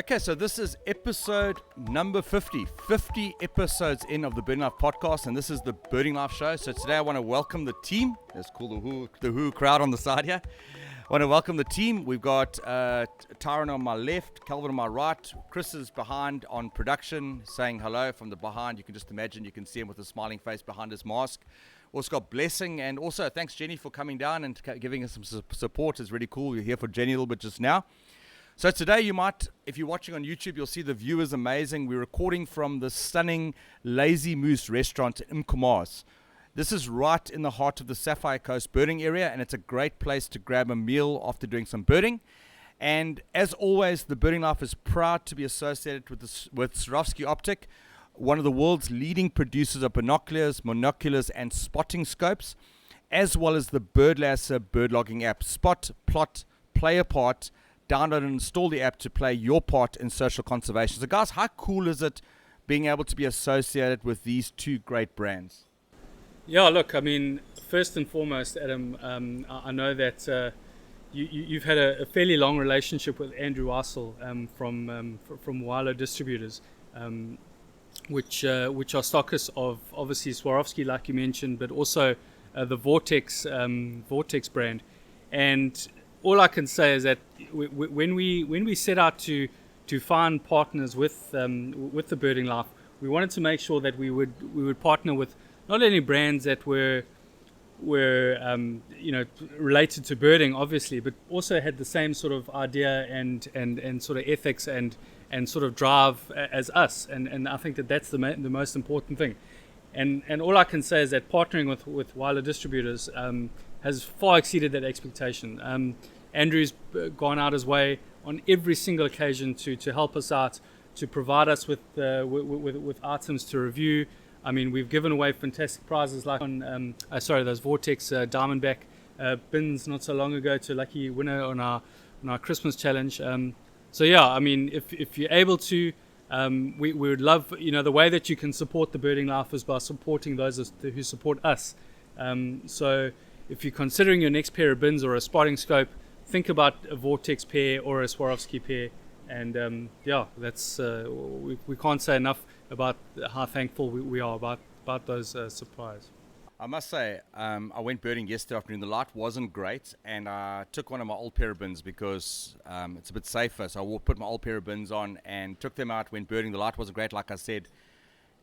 Okay, so this is episode number 50. 50 episodes in of the Birding Life podcast, and this is the Birding Life show. So today I want to welcome the team. Let's call the Who crowd on the side here. I want to welcome the team. We've got Tyron on my left, Calvin on my right. Chris is behind on production, saying hello from the behind. You can just imagine, you can see him with a smiling face behind his mask. Also got Blessing, and also thanks Jenny for coming down and giving us some support. It's really cool. You're here for Jenny a little bit just now. So today you might, if you're watching on YouTube, you'll see the view is amazing. We're recording from the stunning Lazy Moose restaurant in Mkomas. This is right in the heart of the Sapphire Coast birding area, and it's a great place to grab a meal after doing some birding. And as always, the Birding Life is proud to be associated with Swarovski Optic, one of the world's leading producers of binoculars, monoculars, and spotting scopes, as well as the Birdlasser bird logging app. Spot, plot, play a part. Download and install the app to play your part in social conservation. So guys, how cool is it being able to be associated with these two great brands? Yeah, look, I mean, first and foremost, Adam, I know that you've had a fairly long relationship with Andrew Wylo from Wylo Distributors, which are stockists of obviously Swarovski, like you mentioned, but also the Vortex brand. And all I can say is that when we set out to find partners with the Birding Life, we wanted to make sure that we would partner with not only brands that were related to birding, obviously, but also had the same sort of idea and sort of ethics and sort of drive as us. And I think that's the most important thing. And all I can say is that partnering with Wylo Distributors has far exceeded that expectation. Andrew's gone out his way on every single occasion to help us out, to provide us with items to review. I mean, we've given away fantastic prizes like on those Vortex Diamondback bins not so long ago to a lucky winner on our Christmas challenge. So yeah, I mean, if you're able to, we would love, the way that you can support the Birding Life is by supporting those who support us. So if you're considering your next pair of bins or a spotting scope, think about a Vortex pair or a Swarovski pair, and that's we can't say enough about how thankful we are about those suppliers. I must say, I went birding yesterday afternoon. The light wasn't great, and I took one of my old pair of bins because it's a bit safer. So I put my old pair of bins on and took them out, went birding. The light wasn't great, like I said,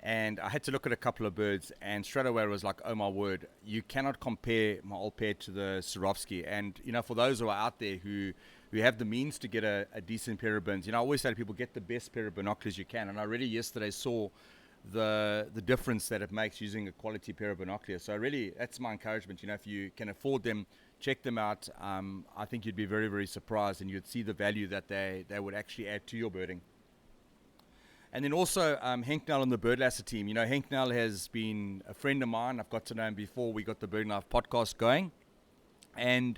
and I had to look at a couple of birds, and straight away it was like, oh my word, you cannot compare my old pair to the Swarovski. And for those who are out there who have the means to get a decent pair of bins, I always say to people, get the best pair of binoculars you can. And I really yesterday saw the difference that it makes using a quality pair of binoculars. So really, that's my encouragement. If you can afford them, check them out. I think you'd be very, very surprised, and you'd see the value that they would actually add to your birding. And then also Henk Nell on the Birdlasser team. Henk Nell has been a friend of mine. I've got to know him before we got the Birding Life podcast going. And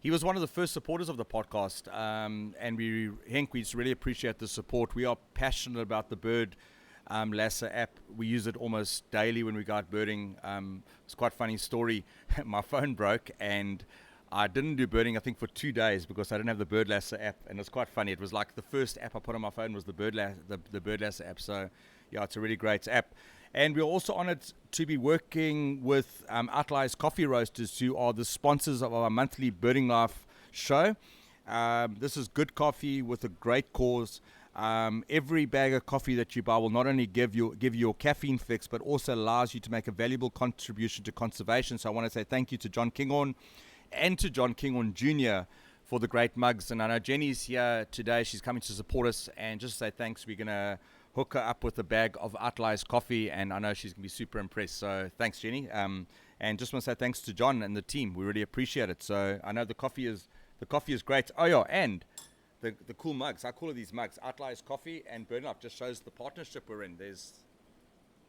he was one of the first supporters of the podcast. And Henk, we just really appreciate the support. We are passionate about the Birdlasser app. We use it almost daily when we go out birding. It's quite a funny story. My phone broke, and I didn't do birding, I think, for 2 days because I didn't have the Birdlasser app, and it's quite funny. It was like the first app I put on my phone was the Birdlasser app. So, yeah, it's a really great app. And we're also honored to be working with Outliers Coffee Roasters, who are the sponsors of our monthly Birding Life show. This is good coffee with a great cause. Every bag of coffee that you buy will not only give you your caffeine fix, but also allows you to make a valuable contribution to conservation. So I want to say thank you to John Kinghorn and to John Kinghorn Jr. for the great mugs. And I know Jenny's here today. She's coming to support us. And just to say thanks, we're going to hook her up with a bag of Outliers coffee, and I know she's going to be super impressed. So thanks, Jenny. And just want to say thanks to John and the team. We really appreciate it. So I know the coffee is great. Oh yeah, and the cool mugs. I call it these mugs. Outliers Coffee and Birding Life just shows the partnership we're in. You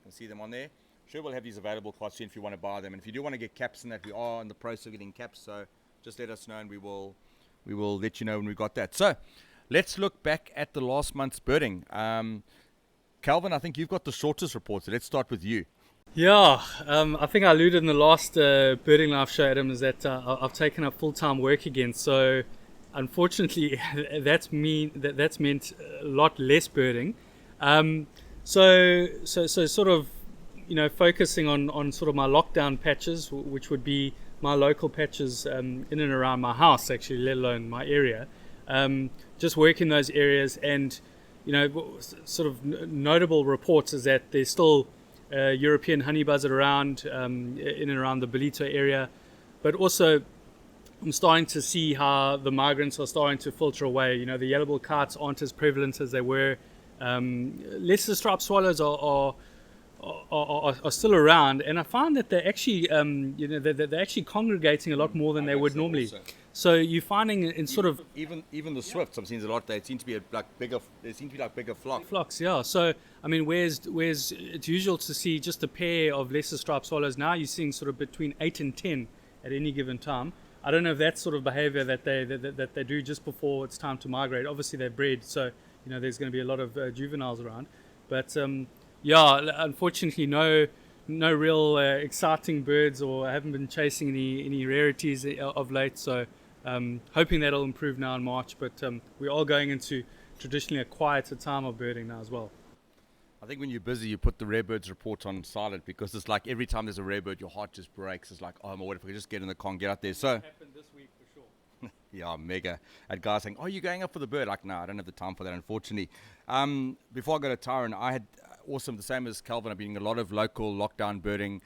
can see them on there. Sure, we'll have these available quite soon if you want to buy them. And if you do want to get caps and that, we are in the process of getting caps. So just let us know, and we will let you know when we got that. So let's look back at the last month's birding. Calvin, I think you've got the shortest report, so let's start with you. Yeah, I think I alluded in the last Birding Life show, Adam, is that I've taken up full-time work again. So unfortunately, that's meant a lot less birding. So sort of, focusing on sort of my lockdown patches, which would be my local patches in and around my house, actually, let alone my area. Just work in those areas, and sort of notable reports is that there's still European honey buzzard around in and around the Belito area, but also I'm starting to see how the migrants are starting to filter away. The yellow-billed kites aren't as prevalent as they were. Lesser striped swallows are still around, and I find that they're actually they're actually congregating a lot more than they would normally. Also. So you're finding in sort of even the swifts, I've seen a lot. They seem to be bigger flocks. flocks, yeah. So I mean, whereas it's usual to see just a pair of lesser striped swallows, now you're seeing sort of between 8 and 10 at any given time. I don't know if that's sort of behavior that they do just before it's time to migrate. Obviously they're bred, so there's going to be a lot of juveniles around, but unfortunately no real exciting birds, or I haven't been chasing any rarities of late, so hoping that'll improve now in March, but we're all going into traditionally a quieter time of birding now as well. I think when you're busy, you put the rare birds report on silent, because it's like every time there's a rare bird, your heart just breaks. It's like, oh my word, if we could just get in the car and get out there. So Happened this week for sure. yeah, mega. I had guys saying, oh, you're going up for the bird? Like, no, I don't have the time for that, unfortunately. Before I go to Tyrone, I had awesome, the same as Calvin, I've been doing a lot of local lockdown birding,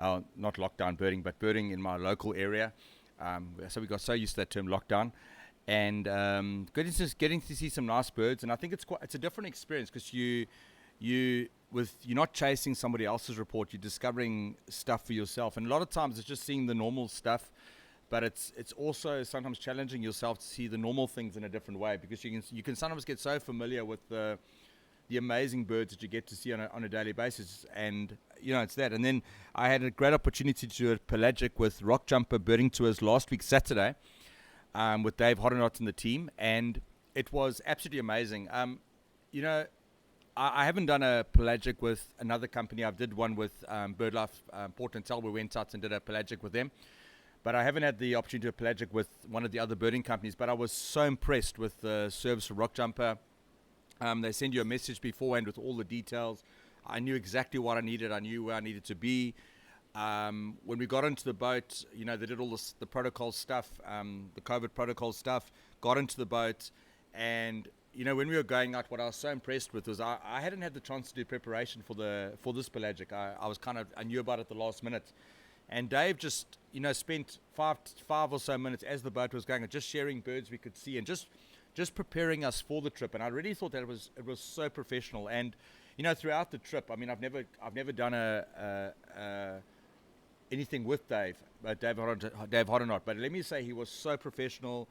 not lockdown birding, but birding in my local area. So we got so used to that term lockdown, and getting to see some nice birds. And I think it's a different experience, because you're not chasing somebody else's report, you're discovering stuff for yourself. And a lot of times it's just seeing the normal stuff, but it's also sometimes challenging yourself to see the normal things in a different way, because you can sometimes get so familiar with the amazing birds that you get to see on a daily basis, and it's that. And then I had a great opportunity to do a pelagic with rock jumper birding tours last week Saturday, with Dave Hodnot and the team, and it was absolutely amazing. I haven't done a pelagic with another company. I've did one with BirdLife Port and Tel. We went out and did a pelagic with them, but I haven't had the opportunity to do a pelagic with one of the other birding companies. But I was so impressed with the service of rock jumper. They send you a message beforehand with all the details. I knew exactly what I needed. I knew where I needed to be. When we got into the boat, they did all the protocol stuff, the COVID protocol stuff, got into the boat, and when we were going out, what I was so impressed with was I hadn't had the chance to do preparation for this pelagic. I knew about it the last minute, and Dave just spent five or so minutes as the boat was going, just sharing birds we could see, and just preparing us for the trip. And I really thought that it was so professional. And throughout the trip, I mean, I've never done anything with Dave Hodnot, but let me say he was so professional.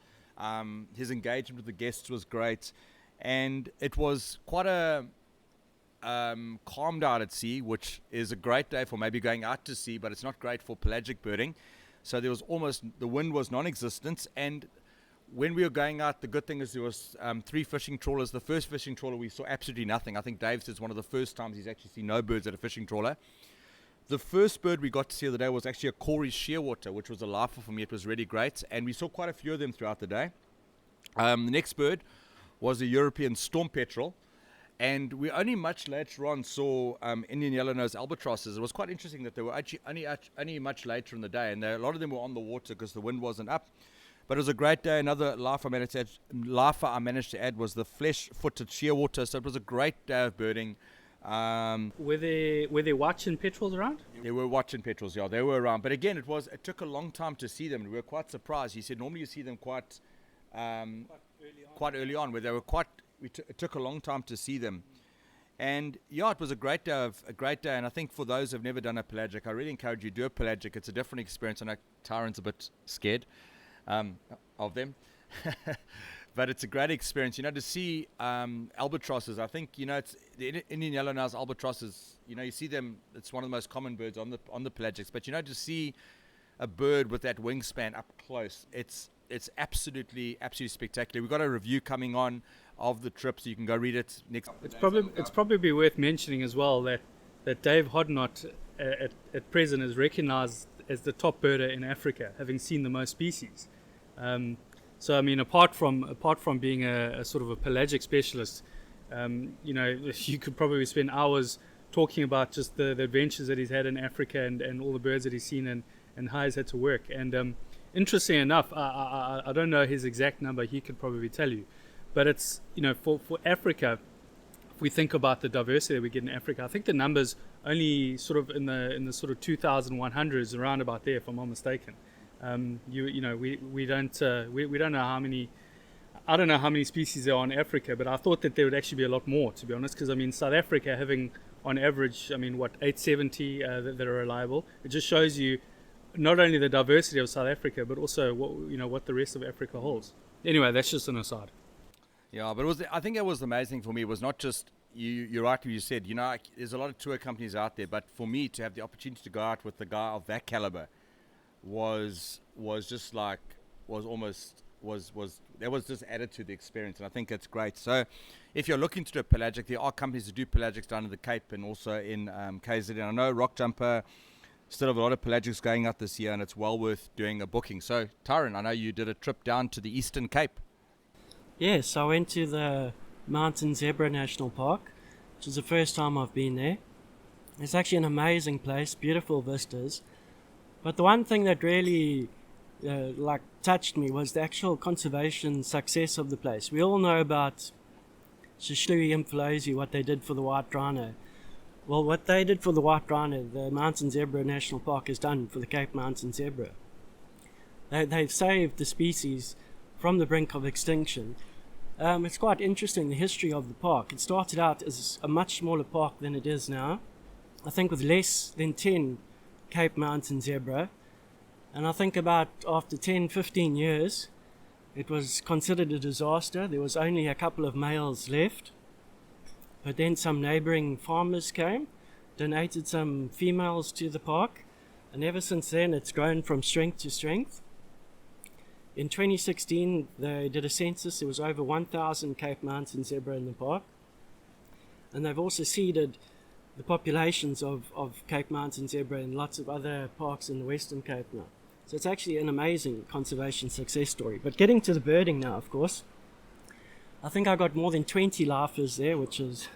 His engagement with the guests was great, and it was quite a calmed out at sea, which is a great day for maybe going out to sea, but it's not great for pelagic birding. So the wind was non-existent, and when we were going out, the good thing is there was 3 fishing trawlers. The first fishing trawler, we saw absolutely nothing. I think Dave says one of the first times he's actually seen no birds at a fishing trawler. The first bird we got to see the other day was actually a Corey shearwater, which was a lifer for me. It was really great, and we saw quite a few of them throughout the day. The next bird was a European storm petrel, and we only much later on saw Indian yellow-nosed albatrosses. It was quite interesting that they were actually only much later in the day, and a lot of them were on the water because the wind wasn't up. But it was a great day. Another lifer I managed to add was the flesh-footed shearwater. So it was a great day of birding. Were there watching petrels around? There were watching petrels, yeah, they were around. But again, it took a long time to see them. We were quite surprised. He said normally you see them quite early on, where they were it took a long time to see them. And yeah, it was a great day. And I think for those who've never done a pelagic, I really encourage you to do a pelagic. It's a different experience. I know Tyron's a bit scared of them. But it's a great experience, to see albatrosses. I think, it's the Indian yellow-nosed albatrosses, you see them, it's one of the most common birds on the pelagics. But, to see a bird with that wingspan up close, it's absolutely spectacular. We've got a review coming on of the trip, so you can go read it next. It's probably worth mentioning as well that Dave Hodnot at present is recognized as the top birder in Africa, having seen the most species. So I mean, apart from being a sort of a pelagic specialist, you could probably spend hours talking about just the adventures that he's had in Africa and all the birds that he's seen and how he's had to work. And interesting enough, I don't know his exact number. He could probably tell you, but it's for Africa. If we think about the diversity that we get in Africa, I think the numbers only sort of in the sort of 2,100s, around about there, if I'm not mistaken. We don't know how many. I don't know how many species there are in Africa, but I thought that there would actually be a lot more, to be honest, because I mean South Africa having on average, 870 that are reliable. It just shows you not only the diversity of South Africa, but also what the rest of Africa holds. Anyway, that's just an aside. Yeah, but I think it was amazing for me. It was not just you're right when you said, there's a lot of tour companies out there, but for me to have the opportunity to go out with the guy of that caliber was just like that was just added to the experience, and I think it's great. So if you're looking to do a pelagic, there are companies that do pelagics down in the Cape and also in KZN. And I know Rock Jumper still have a lot of pelagics going out this year, and it's well worth doing a booking. So Tyron, I know you did a trip down to the Eastern Cape. Yes, I went to the Mountain Zebra National Park, which is the first time I've been there. It's actually an amazing place, beautiful vistas. But the one thing that really touched me was the actual conservation success of the place. We all know about Shishlui Imflozi, what they did for the white rhino. Well, what they did for the white rhino, the Mountain Zebra National Park has done for the Cape Mountain Zebra. They've saved the species from the brink of extinction. It's quite interesting, the history of the park. It started out as a much smaller park than it is now. I think with less than 10 Cape Mountain Zebra. And I think about after 10, 15 years, it was considered a disaster. There was only a couple of males left. But then some neighboring farmers came, donated some females to the park, and ever since then it's grown from strength to strength. In 2016, they did a census. There was over 1,000 Cape Mountain Zebra in the park. And they've also seeded the populations of Cape Mountain Zebra in lots of other parks in the Western Cape now. So it's actually an amazing conservation success story. But getting to the birding now, of course, I think I got more than 20 lifers there, which is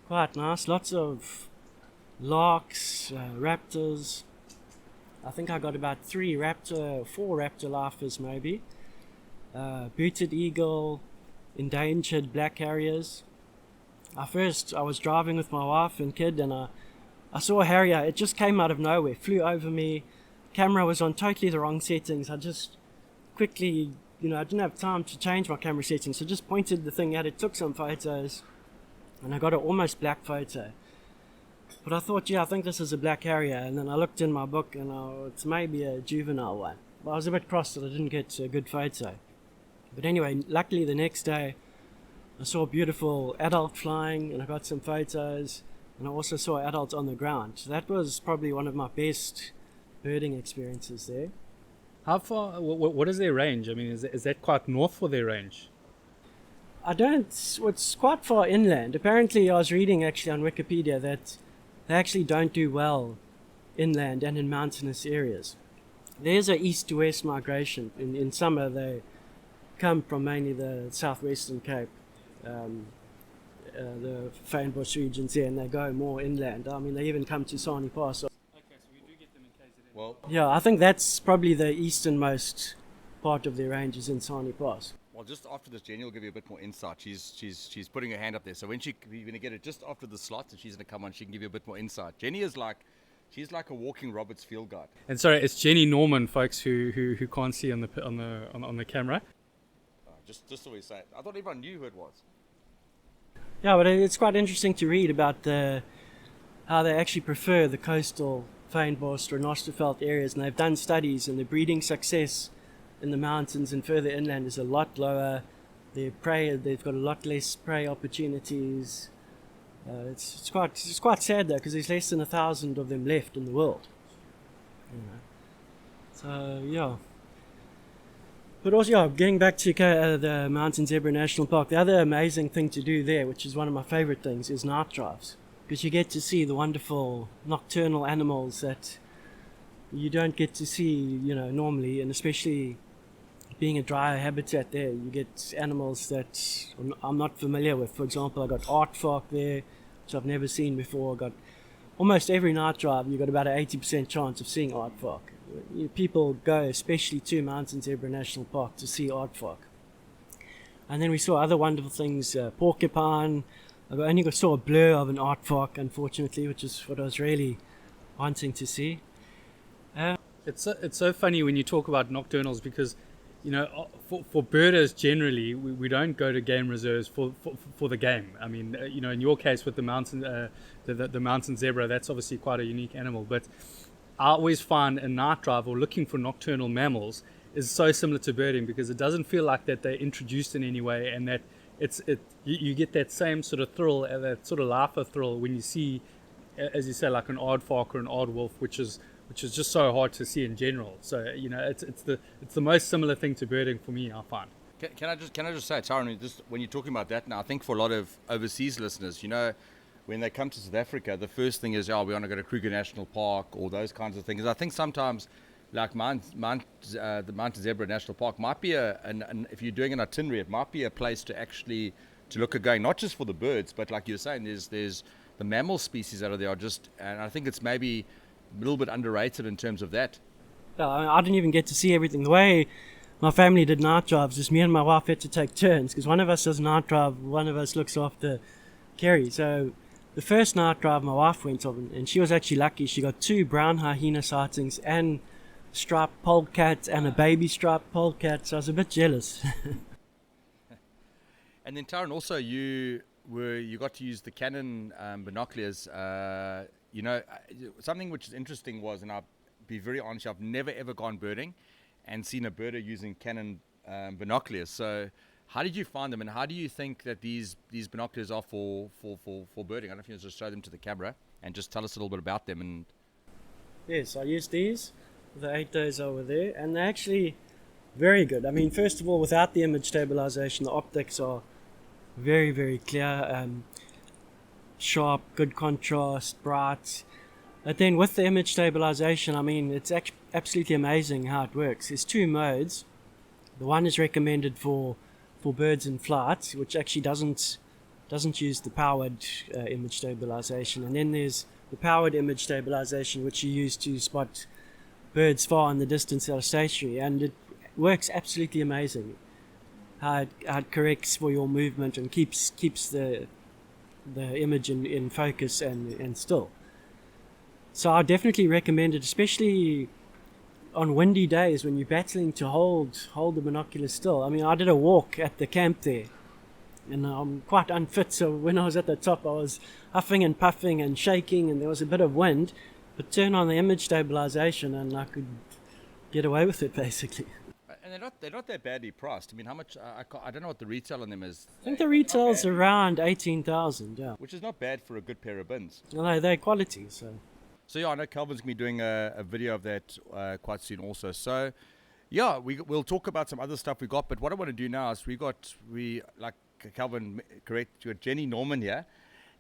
quite nice. Lots of larks, raptors. I think I got about 4 raptor lifers maybe. Booted eagle, endangered black harriers. I was driving with my wife and kid, and I saw a harrier. It just came out of nowhere, flew over me. Camera was on totally the wrong settings. I just quickly, I didn't have time to change my camera settings, so just pointed the thing at it, took some photos, and I got an almost black photo. But I thought, I think this is a black harrier, and then I looked in my book, and it's maybe a juvenile one. But I was a bit cross that I didn't get a good photo. But anyway, luckily the next day, I saw a beautiful adult flying, and I got some photos, and I also saw adults on the ground. So that was probably one of my best birding experiences there. How far? What is their range? I mean, is that quite north for their range? It's quite far inland. Apparently, I was reading actually on Wikipedia that they actually don't do well inland and in mountainous areas. There's a east to west migration. In summer, they come from mainly the southwestern Cape, the Fynbos regions there, and they go more inland. I mean, they even come to Sani Pass. Well, yeah, I think that's probably the easternmost part of their range is in Sani Pass. Well, just after this, Jenny will give you a bit more insight. She's putting her hand up there. So when we're going to get it just after the slot, and she's going to come on, she can give you a bit more insight. Jenny is she's like a walking Roberts field guide. And sorry, it's Jenny Norman, folks, who can't see on the camera. Just so we say it. I thought everyone knew who it was. Yeah, but it's quite interesting to read about how they actually prefer the coastal Fynbos or Nosterveld areas, and they've done studies, and the breeding success in the mountains and further inland is a lot lower. They've got a lot less prey opportunities. It's quite sad though, because there's less than 1,000 of them left in the world. So yeah. But also, getting back to the Mountain Zebra National Park, the other amazing thing to do there, which is one of my favorite things, is night drives. Because you get to see the wonderful nocturnal animals that you don't get to see, normally, and especially being a drier habitat there, you get animals that I'm not familiar with. For example, I got aardvark there, which I've never seen before. I got almost every night drive, you got about an 80% chance of seeing aardvark. People go especially to Mountain Zebra National Park to see aardvark. And then we saw other wonderful things, porcupine. I only saw a blur of an aardvark, unfortunately, which is what I was really wanting to see. It's so funny when you talk about nocturnals because, for birders generally, we don't go to game reserves for the game. I mean, in your case with the mountain the mountain zebra, that's obviously quite a unique animal. But I always find a night drive or looking for nocturnal mammals is so similar to birding because it doesn't feel like that they're introduced in any way, and that you get that same sort of thrill, that sort of laughter thrill when you see, as you say, like an aardvark or an aardwolf, which is just so hard to see in general. So it's the most similar thing to birding for me, I find. Can I just say, Tyrone, just when you're talking about that now, I think for a lot of overseas listeners, when they come to South Africa, the first thing is, we want to go to Kruger National Park or those kinds of things. I think sometimes, like the Mountain Zebra National Park might be if you're doing an itinerary, it might be a place to actually to look at going, not just for the birds, but like you're saying, there's the mammal species out of there and I think it's maybe a little bit underrated in terms of that. I didn't even get to see everything. The way my family did night drives, just me and my wife had to take turns because one of us does night drive, one of us looks after Kerry. So the first night drive my wife went on, and she was actually lucky. She got 2 brown hyena sightings and striped polecat and a baby striped polecat, so I was a bit jealous. And then Tyrone, also you got to use the Canon binoculars. Something which is interesting was, and I'll be very honest, I've never ever gone birding and seen a birder using Canon binoculars. So how did you find them, and how do you think that these binoculars are for birding? I don't know if you want to just show them to the camera and just tell us a little bit about them. And yes, I used these the 8 days over there, and they're actually very good. I mean, first of all, without the image stabilization, the optics are very, very clear, sharp, good contrast, bright. But then with the image stabilization, I mean, it's absolutely amazing how it works. There's 2 modes. The one is recommended for birds in flight, which actually doesn't use the powered image stabilization, and then there's the powered image stabilization, which you use to spot birds far in the distance that are stationary, and it works absolutely amazing. How it corrects for your movement and keeps the image in focus and still. So I definitely recommend it, especially on windy days when you're battling to hold the binoculars still. I mean, I did a walk at the camp there, and I'm quite unfit, so when I was at the top I was huffing and puffing and shaking, and there was a bit of wind, but turn on the image stabilization and I could get away with it basically. And they're not that badly priced. I mean, how much? I don't know what the retail on them is. I think the retail's around 18,000, yeah. Which is not bad for a good pair of bins. No, they're quality, so. So yeah, I know Calvin's going to be doing a video of that quite soon also. So yeah, we'll talk about some other stuff we got. But what I want to do now is we like Calvin correct, you got Jenny Norman here,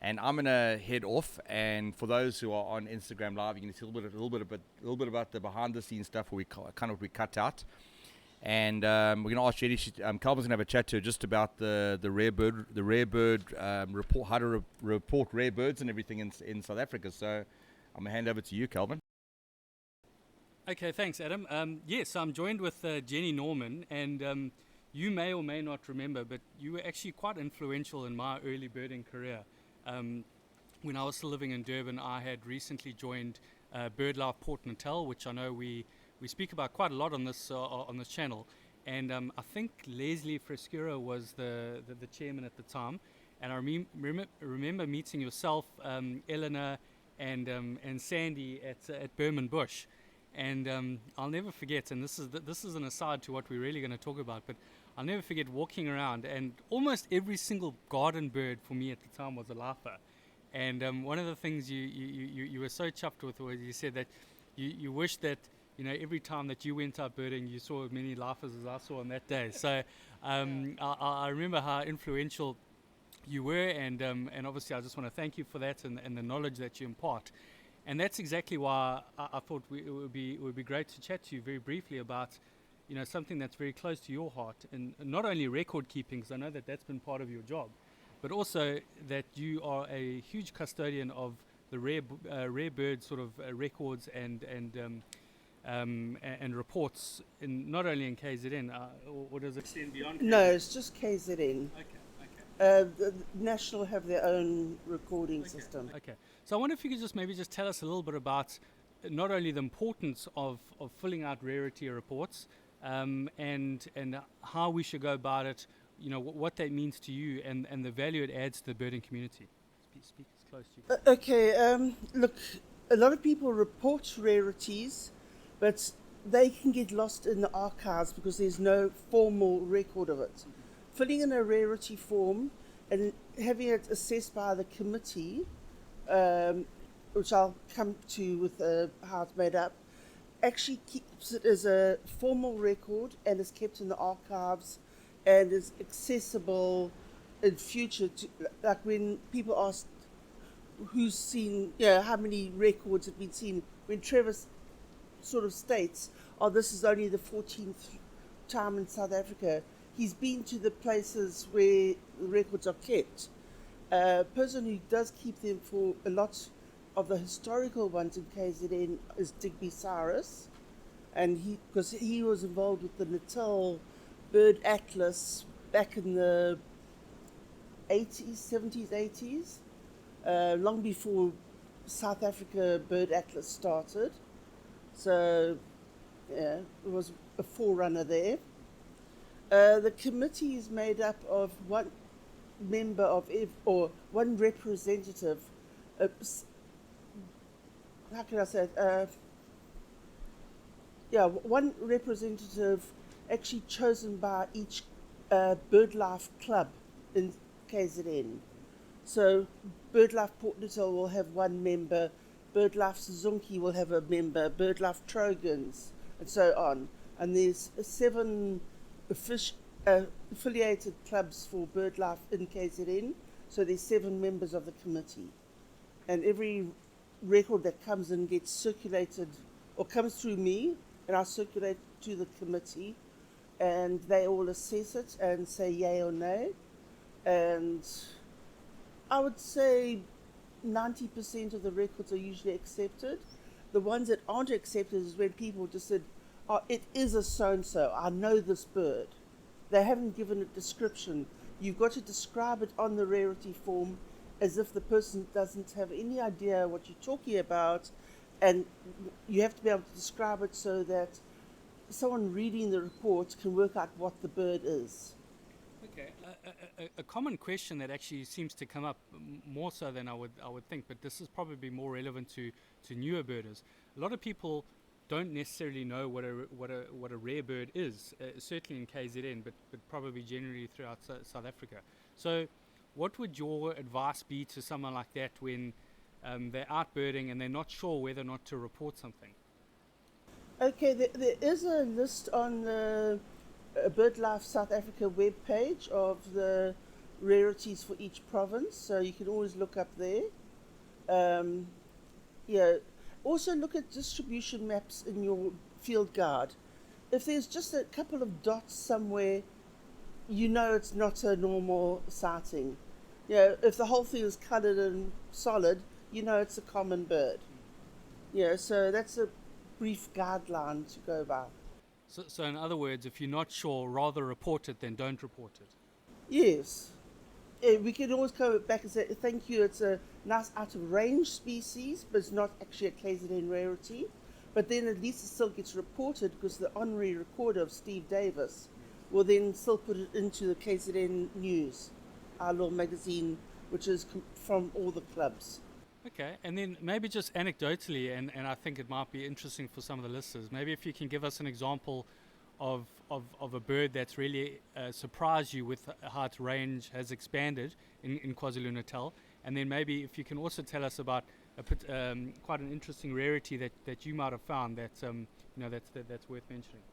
and I'm going to head off. And for those who are on Instagram Live, you can see a little bit about the behind the scenes stuff where we cut out. And we're going to ask Jenny. Calvin's going to have a chat to her just about the rare bird report, how to report rare birds and everything in South Africa. So I'm going to hand over to you, Calvin. Okay, thanks, Adam. Yes, I'm joined with Jenny Norman, and you may or may not remember, but you were actually quite influential in my early birding career. When I was still living in Durban, I had recently joined BirdLife Port Natal, which I know we speak about quite a lot on this channel. And I think Leslie Frescura was the chairman at the time, and I remember meeting yourself, Eleanor, and Sandy at Berman Bush. And I'll never forget, and this is an aside to what we're really going to talk about, but I'll never forget walking around, and almost every single garden bird for me at the time was a lifer. And one of the things you were so chuffed with was you said that you wish that every time that you went out birding, you saw as many lifers as I saw on that day. So I remember how influential you were, and obviously I just want to thank you for that and the knowledge that you impart. And that's exactly why I thought it would be great to chat to you very briefly about something that's very close to your heart, and not only record keeping, because I know that that's been part of your job, but also that you are a huge custodian of the rare bird sort of records and reports not only in KZN, or does it extend beyond KZN? No, it's just KZN. Okay. The National have their own recording system. Okay. So I wonder if you could maybe just tell us a little bit about not only the importance of filling out rarity reports, and how we should go about it, what that means to you and the value it adds to the birding community. Speak as close to you. Okay, look, a lot of people report rarities, but they can get lost in the archives because there's no formal record of it. Filling in a rarity form and having it assessed by the committee, which I'll come to with how it's made up, actually keeps it as a formal record and is kept in the archives and is accessible in future to, like when people ask who's seen, how many records have been seen, when Trevor sort of states, this is only the 14th time in South Africa, he's been to the places where the records are kept. A person who does keep them for a lot of the historical ones in KZN is Digby Cyrus, and because he was involved with the Natal Bird Atlas back in the 70s, 80s, long before South Africa Bird Atlas started. So, it was a forerunner there. The committee is made up of one member or one representative. How can I say it? One representative actually chosen by each BirdLife club in KZN. So BirdLife Port Natal will have one member, BirdLife Suzunki will have a member, BirdLife Trogans, and so on. And there's 7 affiliated clubs for BirdLife in KZN, so there's 7 members of the committee. And every record that comes in gets circulated, or comes through me, and I circulate to the committee, and they all assess it and say yay or nay. And I would say 90% of the records are usually accepted. The ones that aren't accepted is when people just said, it is a so-and-so, I know this bird. They haven't given a description. You've got to describe it on the rarity form as if the person doesn't have any idea what you're talking about, and you have to be able to describe it so that someone reading the report can work out what the bird is. Okay, a common question that actually seems to come up more so than I would think, but this is probably more relevant to newer birders. A lot of people don't necessarily know what a rare bird is, certainly in KZN, but probably generally throughout South Africa. So, what would your advice be to someone like that when they're out birding and they're not sure whether or not to report something? Okay, there is a list on the BirdLife South Africa webpage of the rarities for each province, so you can always look up there. Also look at distribution maps in your field guide. If there's just a couple of dots somewhere, it's not a normal sighting. If the whole thing is coloured and solid, it's a common bird. So that's a brief guideline to go by. So in other words, if you're not sure, rather report it than don't report it. Yes. We can always go back and say, thank you, it's a nice out-of-range species, but it's not actually a KZN rarity. But then at least it still gets reported because the honorary recorder of Steve Davis will then still put it into the KZN News, our little magazine, which is from all the clubs. Okay, and then maybe just anecdotally, and I think it might be interesting for some of the listeners, maybe if you can give us an example of a bird that's really surprised you with how its range has expanded in KwaZulu Natal, and then maybe if you can also tell us about quite an interesting rarity that you might have found that's worth mentioning.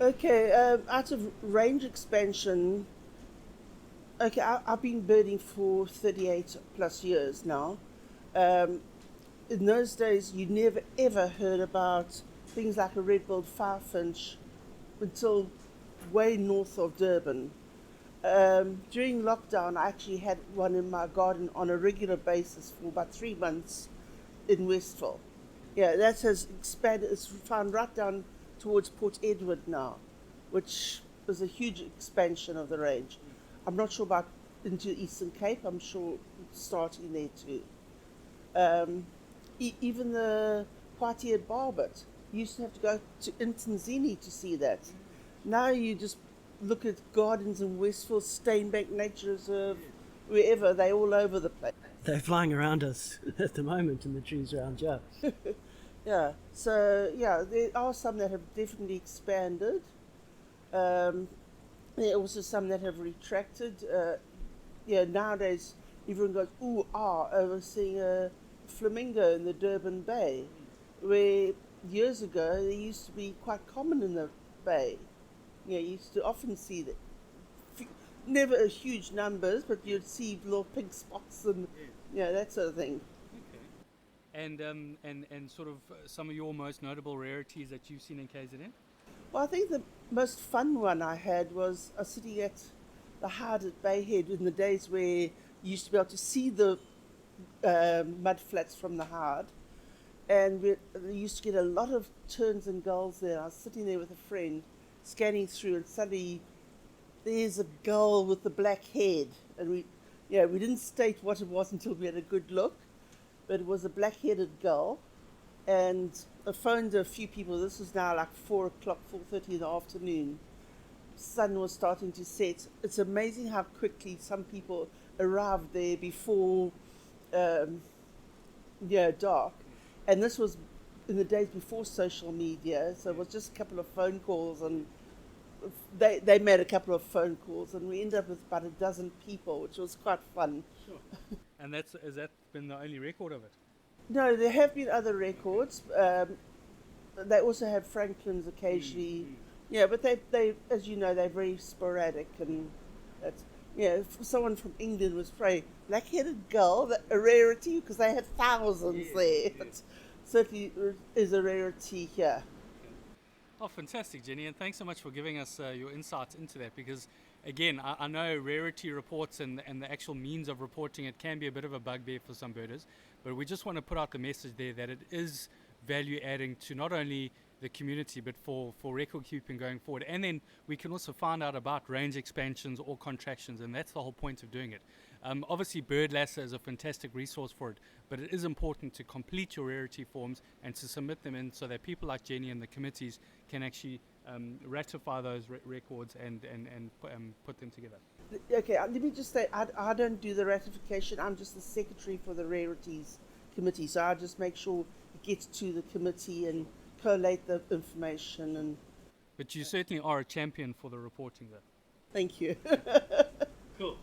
Okay, out of range expansion. Okay, I've been birding for 38 plus years now. In those days, you never ever heard about things like a red-billed firefinch until way north of Durban. During lockdown, I actually had one in my garden on a regular basis for about 3 months in Westville. Yeah, that has expanded. It's found right down towards Port Edward now, which is a huge expansion of the range. I'm not sure about into the Eastern Cape. I'm sure it's starting there too. Even the white-eared barbet. You used to have to go to Intanzini to see that. Now you just look at gardens in Westville, Steinbank Nature Reserve, wherever, they're all over the place. They're flying around us at the moment in the trees around here. Yeah, so yeah, there are some that have definitely expanded. There are also some that have retracted. Nowadays everyone goes, ooh, I was seeing a flamingo in the Durban Bay, where years ago they used to be quite common in the bay. You used to often see that. Never huge numbers, but you'd see little pink spots and that sort of thing. Okay. And sort of some of your most notable rarities that you've seen in KZN? Well, I think the most fun one I had was sitting at the Hard at Bayhead in the days where you used to be able to see the mud flats from the Hard. And we used to get a lot of terns and gulls there. I was sitting there with a friend, scanning through, and suddenly there's a gull with the black head. And we didn't state what it was until we had a good look, but it was a black-headed gull. And I phoned a few people. This was now like 4 o'clock, 4:30 in the afternoon. Sun was starting to set. It's amazing how quickly some people arrived there before dark. And this was in the days before social media, so it was just a couple of phone calls, and they made a couple of phone calls, and we ended up with about a dozen people, which was quite fun. Sure. And has that been the only record of it? No, there have been other records. They also have Franklin's occasionally. Yeah, but they, as you know, they're very sporadic, and that's, someone from England was praying black-headed gull, a rarity, because they had thousands there. It certainly is a rarity here. Oh, fantastic, Jenny, and thanks so much for giving us your insights into that, because, again, I know rarity reports and the actual means of reporting it can be a bit of a bugbear for some birders, but we just want to put out the message there that it is value-adding to not only the community, but for record keeping going forward. And then we can also find out about range expansions or contractions, and that's the whole point of doing it. Obviously, BirdLasser is a fantastic resource for it, but it is important to complete your rarity forms and to submit them in so that people like Jenny and the committees can actually ratify those records and put them together. Okay, let me just say, I don't do the ratification. I'm just the secretary for the rarities committee, so I just make sure it gets to the committee and collate the information. But you certainly are a champion for the reporting, though. Thank you. Cool.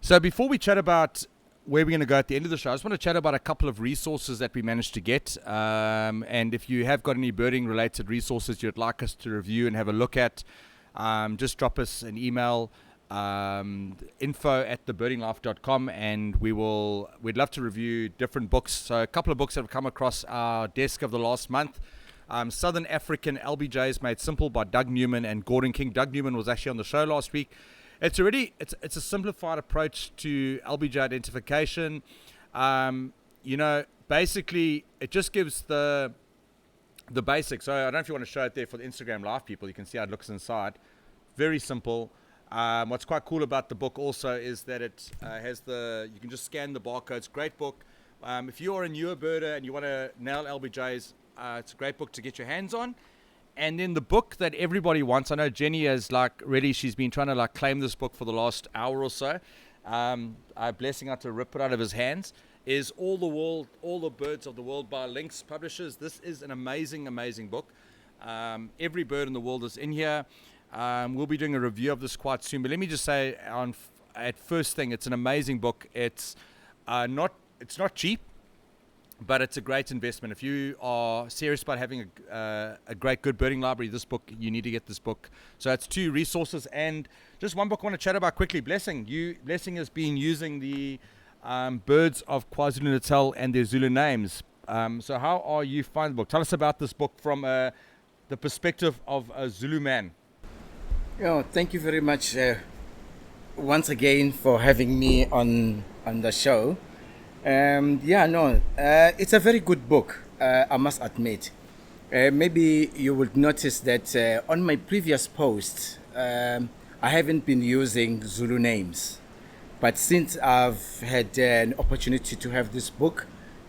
So before we chat about where we're going to go at the end of the show, I just want to chat about a couple of resources that we managed to get. And if you have got any birding related resources you'd like us to review and have a look at, just drop us an email, info@thebirdinglife.com, and we'd love to review different books. So a couple of books that have come across our desk of the last month. Southern African LBJs Made Simple by Doug Newman and Gordon King. Doug Newman was actually on the show last week. It's a simplified approach to LBJ identification. Basically it just gives the basics. So I don't know if you want to show it there for the Instagram live people. You can see how it looks inside. Very simple. What's quite cool about the book also is that it has you can just scan the barcodes. Great book. If you're a newer birder and you want to nail LBJs, it's a great book to get your hands on. And then the book that everybody wants, I know Jenny has she's been trying to claim this book for the last hour or so. Blessing out to rip it out of his hands, is All the Birds of the World by Lynx Publishers. This is an amazing, amazing book. Every bird in the world is in here. We'll be doing a review of this quite soon, but let me just say at first thing, it's an amazing book. It's not cheap, but it's a great investment. If you are serious about having a good birding library, you need to get this book. So it's 2 resources, and just one book I want to chat about quickly. Blessing has been using the birds of KwaZulu Natal and their Zulu names. So how are you finding the book? Tell us about this book from the perspective of a Zulu man. Thank you very much once again for having me on the show. It's a very good book, I must admit. Maybe you would notice that on my previous posts, I haven't been using Zulu names. But since I've had an opportunity to have this book,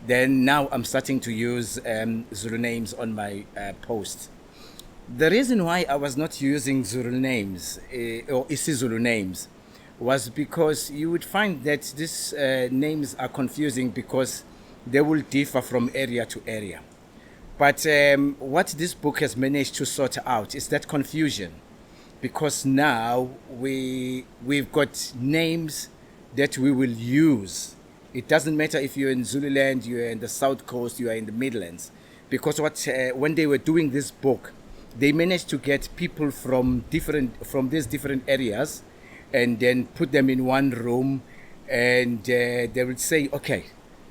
then now I'm starting to use Zulu names on my posts. The reason why I was not using Zulu names or isiZulu names was because you would find that these names are confusing because they will differ from area to area. But what this book has managed to sort out is that confusion, because now we've got names that we will use. It doesn't matter if you're in Zululand, you're in the South Coast, you are in the Midlands, because when they were doing this book, they managed to get people from these different areas and then put them in one room, and they would say, okay,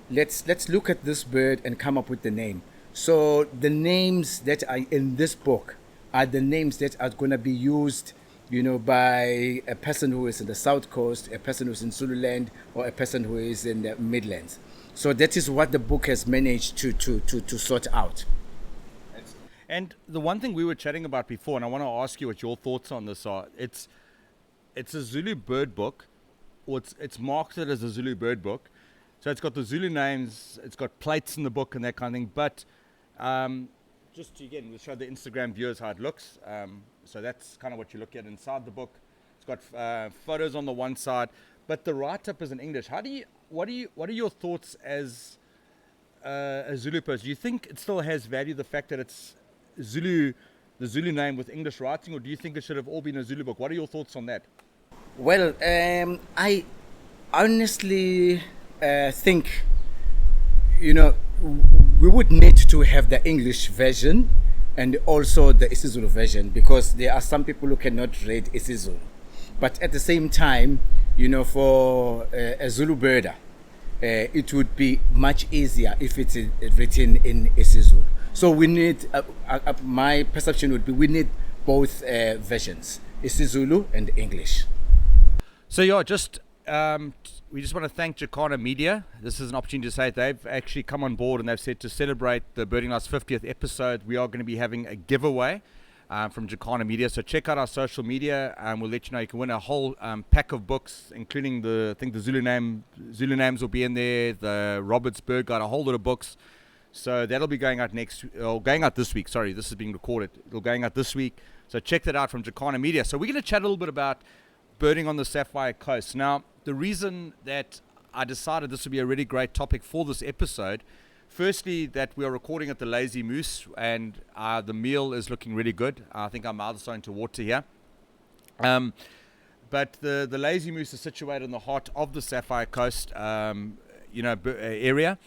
let's look at this bird and come up with the name. So the names that are in this book are the names that are going to be used, by a person who is in the South Coast, a person who is in Zululand, or a person who is in the Midlands. So that is what the book has managed to sort out. And the one thing we were chatting about before, and I want to ask you what your thoughts on this are, it's a Zulu bird book, or it's marketed as a Zulu bird book. So it's got the Zulu names, it's got plates in the book and that kind of thing. But just to, again, we'll show the Instagram viewers how it looks. So that's kind of what you look at inside the book. It's got photos on the one side, but the write-up is in English. What are your thoughts as a Zulu person? Do you think it still has value, the fact that it's Zulu, the Zulu name with English writing, or do you think it should have all been a Zulu book? What are your thoughts on that? Well, I honestly think, we would need to have the English version and also the isiZulu version, because there are some people who cannot read isiZulu. But at the same time, for a Zulu birder, it would be much easier if it's written in isiZulu. So we need, my perception would be, we need both versions, isiZulu and English. So we just want to thank Jacana Media. This is an opportunity to say they've actually come on board, and they've said to celebrate the Birding Life's 50th episode, we are going to be having a giveaway from Jacana Media. So check out our social media, and we'll let you know you can win a whole pack of books, including the Zulu names will be in there, the Roberts Bird Guide, a whole lot of books. So that'll be going out this week. Sorry, this is being recorded. It'll going out this week. So check that out from Jacana Media. So we're going to chat a little bit about birding on the Sapphire Coast. Now, the reason that I decided this would be a really great topic for this episode, firstly, that we are recording at the Lazy Moose, and the meal is looking really good. I think our mouths are starting to water here. But the Lazy Moose is situated in the heart of the Sapphire Coast, area.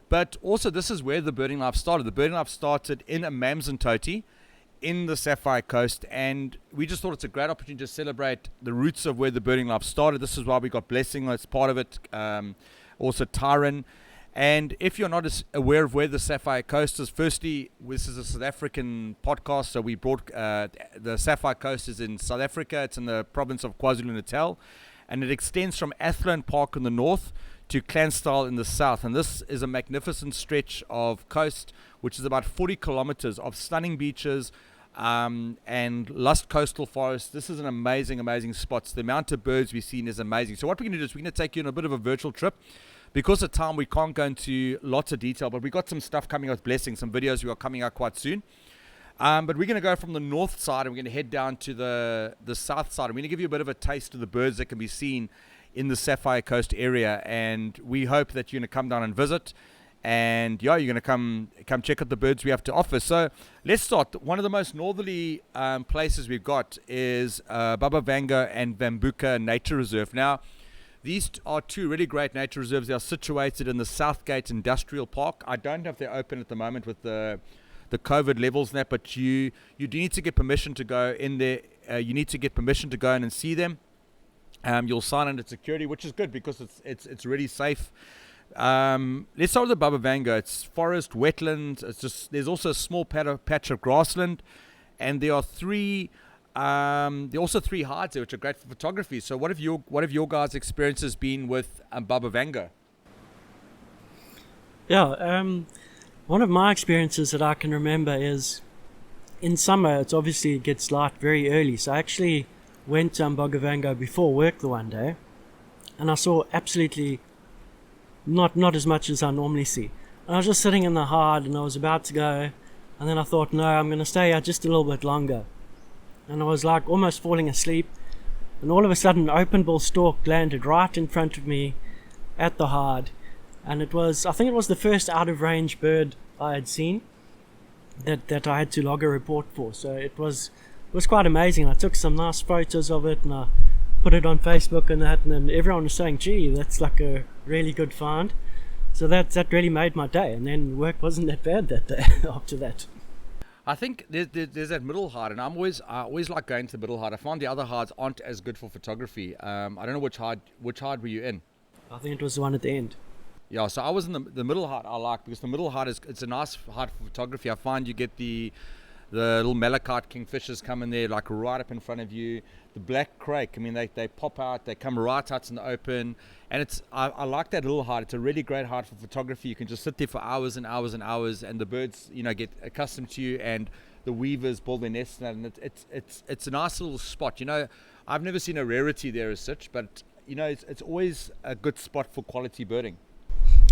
But also, this is where the birding life started. The birding life started in Amanzimtoti in the Sapphire Coast, and we just thought it's a great opportunity to celebrate the roots of where the birding life started. This is why we got Blessing as part of it, also Tyron. And if you're not as aware of where the Sapphire Coast is, firstly, this is a South African podcast, so we brought the Sapphire Coast is in South Africa. It's in the province of KwaZulu Natal, and it extends from Athlone Park in the north to Clansthal in the south. And this is a magnificent stretch of coast, which is about 40 kilometers of stunning beaches and lush coastal forests. This is an amazing spot. The amount of birds we've seen is amazing. So what we're going to do is we're going to take you on a bit of a virtual trip. Because of time, we can't go into lots of detail, but we've got some stuff coming out with Blessing, some videos we are coming out quite soon. But we're going to go from the north side, and we're going to head down to the south side. And we're going to give you a bit of a taste of the birds that can be seen in the Sapphire Coast area. And we hope that you're going to come down and visit. And you're going to come check out the birds we have to offer. So let's start. One of the most northerly places we've got is Baba Vanga and Vambuka Nature Reserve. Now, these are two really great nature reserves. They are situated in the Southgate Industrial Park. I don't know if they're open at the moment with the COVID levels and that, but you do need to get permission to go in there. You need to get permission to go in and see them. You'll sign under security, which is good because it's really safe. Let's start with the Bubavango. It's forest, wetland. It's just there's also a small patch of grassland, and there are also three hides there, which are great for photography. So, what have your guys' experiences been with Bubavango? Yeah, one of my experiences that I can remember is in summer. It's obviously it gets light very early, so I actually went to Bubavango before work the one day, and I saw absolutely not as much as I normally see. And I was just sitting in the hide, and I was about to go, and then I thought, no, I'm going to stay here just a little bit longer. And I was like almost falling asleep, and all of a sudden an open bill stork landed right in front of me at the hide, and I think it was the first out of range bird I had seen that I had to log a report for. So it was quite amazing. I took some nice photos of it, and I put it on Facebook and that, and then everyone was saying, gee, that's like a really good find. So that really made my day, and then work wasn't that bad that day after that. I think there's that middle hide, and I always like going to the middle hide. I find the other hides aren't as good for photography. I don't know which hide were you in? I think it was the one at the end. Yeah, so I was in the middle hide. I like because the middle hide it's a nice hide for photography. I find you get the little malachite kingfishers come in there like right up in front of you. The black crake, I mean they pop out, they come right out in the open, and I like that little hide. It's a really great hide for photography. You can just sit there for hours and hours and hours, and the birds get accustomed to you, and the weavers build their nests in it, and it's a nice little spot. I've never seen a rarity there as such, but it's always a good spot for quality birding.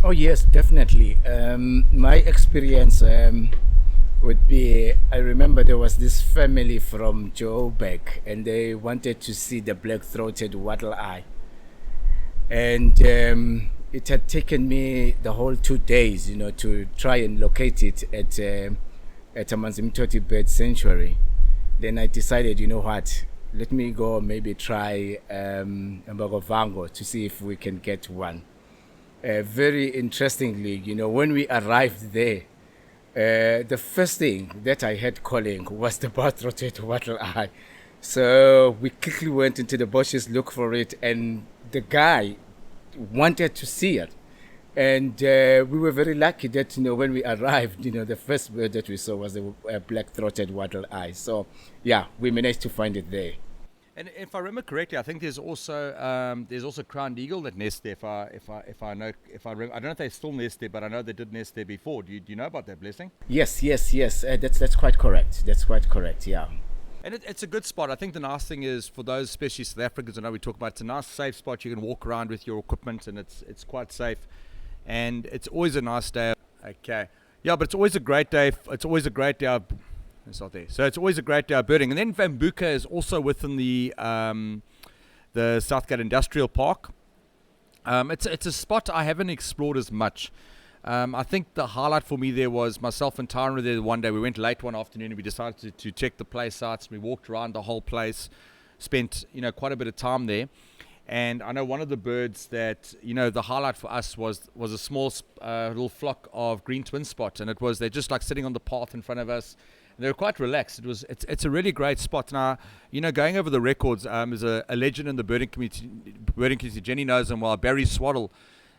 Oh yes, definitely. My experience would be, I remember there was this family from Joburg, and they wanted to see the black-throated Watereye, and it had taken me the whole 2 days to try and locate it at Amanzimtoti Bird Sanctuary. Then I decided, what, let me go maybe try Bubavango to see if we can get one. Very interestingly, when we arrived there, the first thing that I had calling was the bar-throated Watereye. So we quickly went into the bushes, look for it, and the guy wanted to see it. And we were very lucky that, when we arrived, the first bird that we saw was a black-throated Watereye. So, yeah, we managed to find it there. And if I remember correctly, I think there's also crowned eagle that nests there. I don't know if they still nest there, but I know they did nest there before. Do you know about that, Blessing? Yes. That's quite correct. That's quite correct. Yeah. And it's a good spot. I think the nice thing is for those, especially South Africans, I know we talk about, it's a nice safe spot. You can walk around with your equipment, and it's quite safe. And it's always a nice day. Okay. Yeah, but it's always a great day. It's always a great day. It's not there. So it's always a great day of birding. And then Vambuka is also within the Southgate Industrial Park. It's a spot I haven't explored as much. I think the highlight for me there was myself and Tyron were there one day. We went late one afternoon and we decided to check the place out. We walked around the whole place, spent quite a bit of time there. And I know one of the birds that, the highlight for us was a small little flock of green twin spots. And they're just like sitting on the path in front of us. They were quite relaxed. It's a really great spot. Now, going over the records, there's a legend in the birding community. Jenny knows him well, Barry Swaddle.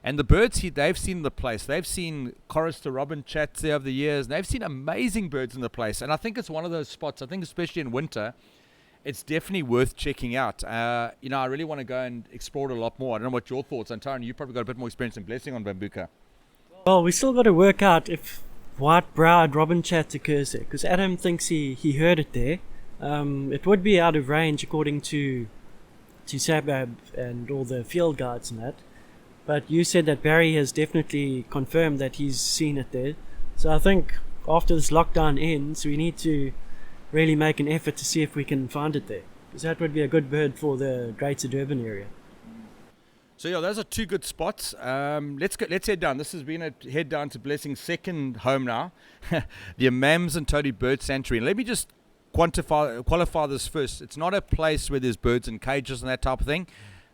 And the birds they've seen the place. They've seen chorister robin chats there over the years. And they've seen amazing birds in the place. And I think it's one of those spots, I think especially in winter, it's definitely worth checking out. I really want to go and explore it a lot more. I don't know what your thoughts are. And Tyron, you probably got a bit more experience in Blessing on Vambuka. Well, we still got to work out if white-browed robin chat occurs there, because Adam thinks he heard it there. It would be out of range according to Sabab and all the field guides and that. But you said that Barry has definitely confirmed that he's seen it there. So I think after this lockdown ends, we need to really make an effort to see if we can find it there, because that would be a good bird for the Greater Durban area. So yeah, those are two good spots. Let's head down. This has been a head down to Blessing's second home now, the Amanzimtoti Bird Sanctuary. And let me just qualify this first. It's not a place where there's birds in cages and that type of thing.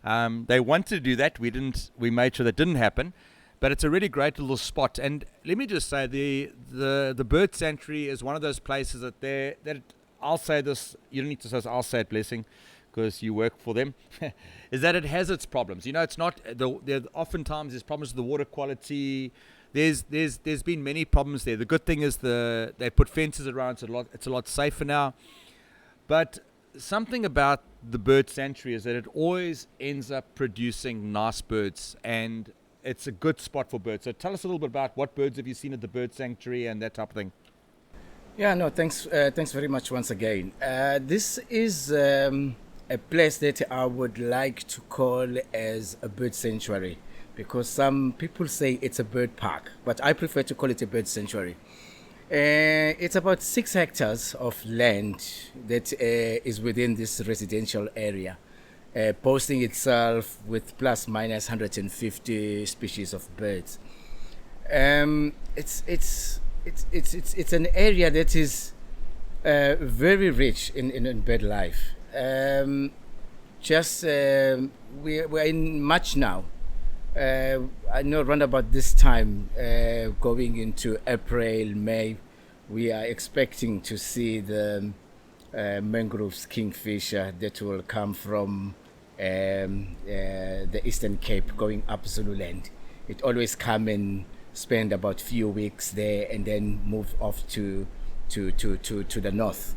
They wanted to do that. We made sure that didn't happen. But it's a really great little spot. And let me just say, the Bird Sanctuary is one of those places that I'll say this. You don't need to say this, I'll say it, Blessing, because you work for them, is that it has its problems. You know, it's not, there oftentimes there's problems with the water quality. There's been many problems there. The good thing is they put fences around, so it's a lot safer now. But something about the bird sanctuary is that it always ends up producing nice birds, and it's a good spot for birds. So tell us a little bit about what birds have you seen at the bird sanctuary and that type of thing. Yeah, no, thanks very much once again. This is a place that I would like to call as a bird sanctuary, because some people say it's a bird park, but I prefer to call it a bird sanctuary. It's about 6 hectares of land that is within this residential area, boasting itself with plus minus 150 species of birds. It's an area that is very rich in bird life. We're in March now. I know around about this time, going into April, May, we are expecting to see the mangroves kingfisher that will come from the Eastern Cape going up Zululand. It always come and spend about few weeks there and then move off to the north.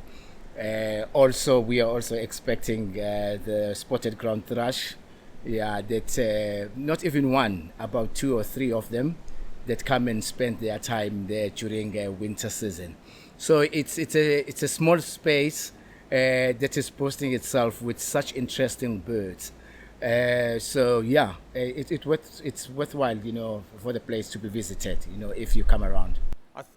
Also, we are also expecting the spotted ground thrush. Yeah, that not even one, about 2 or 3 of them that come and spend their time there during winter season. So it's a small space that is posting itself with such interesting birds. So yeah, it's worthwhile, you know, for the place to be visited, you know, if you come around.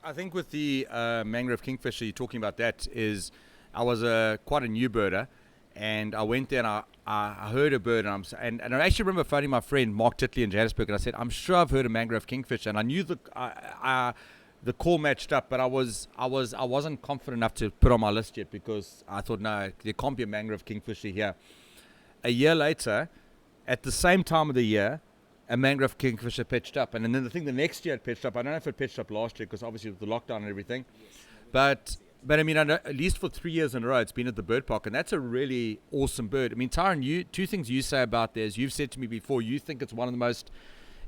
I think with the mangrove kingfisher, you're talking about that is, I was quite a new birder, and I went there and I heard a bird, and I actually remember phoning my friend Mark Titley in Johannesburg, and I said, I'm sure I've heard a mangrove kingfisher, and I knew the call matched up, but I wasn't confident enough to put on my list yet, because I thought, no, there can't be a mangrove kingfisher here. A year later, at the same time of the year, a mangrove kingfisher pitched up, and then the next year it pitched up. I don't know if it pitched up last year, because obviously with the lockdown and everything, but I mean, I know, at least for 3 years in a row, it's been at the bird park, and that's a really awesome bird. I mean, Tyron, 2 things you say about this. You've said to me before, you think it's one of the most